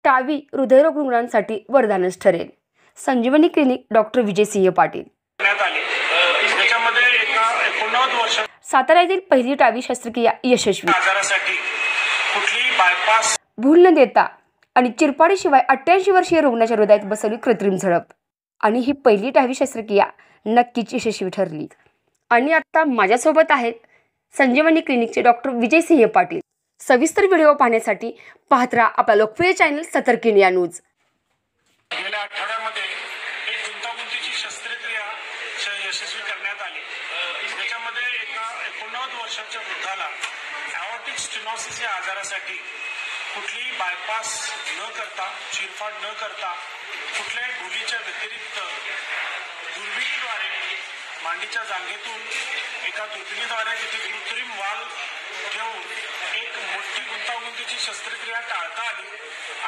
TAVI हृदयरोग रुग्णांसाठी वरदानच ठरेल. संजीवनी क्लिनिक डॉक्टर विजय सिंह पाटील. सातारा येथील पहिली टावी शस्त्रक्रिया यशस्वी. आजारासाठी कुठली बायपास भूल न देता आणि चिरपाडीशिवाय 88 वर्षीय रुग्णाच्या हृदयात बसवली कृत्रिम झडप. आणि ही पहिली टावी शस्त्रक्रिया नक्कीच यशस्वी ठरली. आणि आता माझ्यासोबत आहेत संजीवनी क्लिनिकचे डॉक्टर विजय सिंह पाटील. सविस्तर व्हिडिओ पाहण्यासाठी पाहत राहा आपला लोकप्रिय चॅनल सतर्क इंडिया न्यूज. गेल्या आठवड्यामध्ये एक गुंतागुंतीची शस्त्रक्रिया यशस्वी करण्यात आली. त्याच्यामध्ये एका 89 वर्षाच्या वृद्धाला ॲओर्टिक स्टेनोसिस या आजारासाठी कुठलीही बायपास न करता, चिरफाड न करता, कुठल्याही भुलीच्या व्यतिरिक्त दुर्बिणीद्वारे मांडीच्या जागेतून एका दुर्बिणीद्वारे तिथे कृत्रिम वाल घेऊन एक मोठी गुंतागुंतीची शस्त्रक्रिया टाळता आली.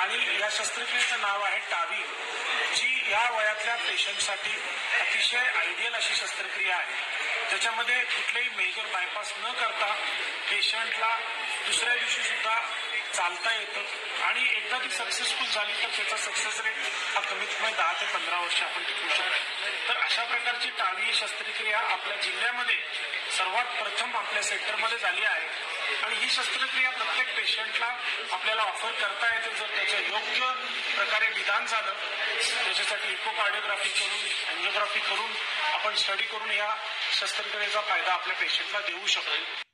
आणि या शस्त्रक्रियेचं नाव आहे टावी, जी या वयातल्या पेशंटसाठी अतिशय आयडियल अशी शस्त्रक्रिया आहे. त्याच्यामध्ये कुठलेही मेजर बायपास न करता पेशंटला दुसऱ्या दिवशी सुद्धा चालता येतं. आणि एकदा ती सक्सेसफुल झाली तर त्याचा सक्सेस रेट हा कमीत कमी 10 ते 15 वर्ष आपण टिकवू शकतो. तर अशा प्रकारची टावी शस्त्रक्रिया आपल्या जिल्ह्यामध्ये सर्वात प्रथम आपल्या सेक्टरमध्ये झाली आहे. आणि ही शस्त्रक्रिया प्रत्येक पेशंटला आपल्याला ऑफर करता येते जर त्याचं योग्य प्रकारे निदान झालं. त्याच्यासाठी इकोकार्डिओग्राफी करून, एंजिओग्राफी करून आपण स्टडी करून या शस्त्रक्रियेचा फायदा आपल्या पेशंटला देऊ शकतो.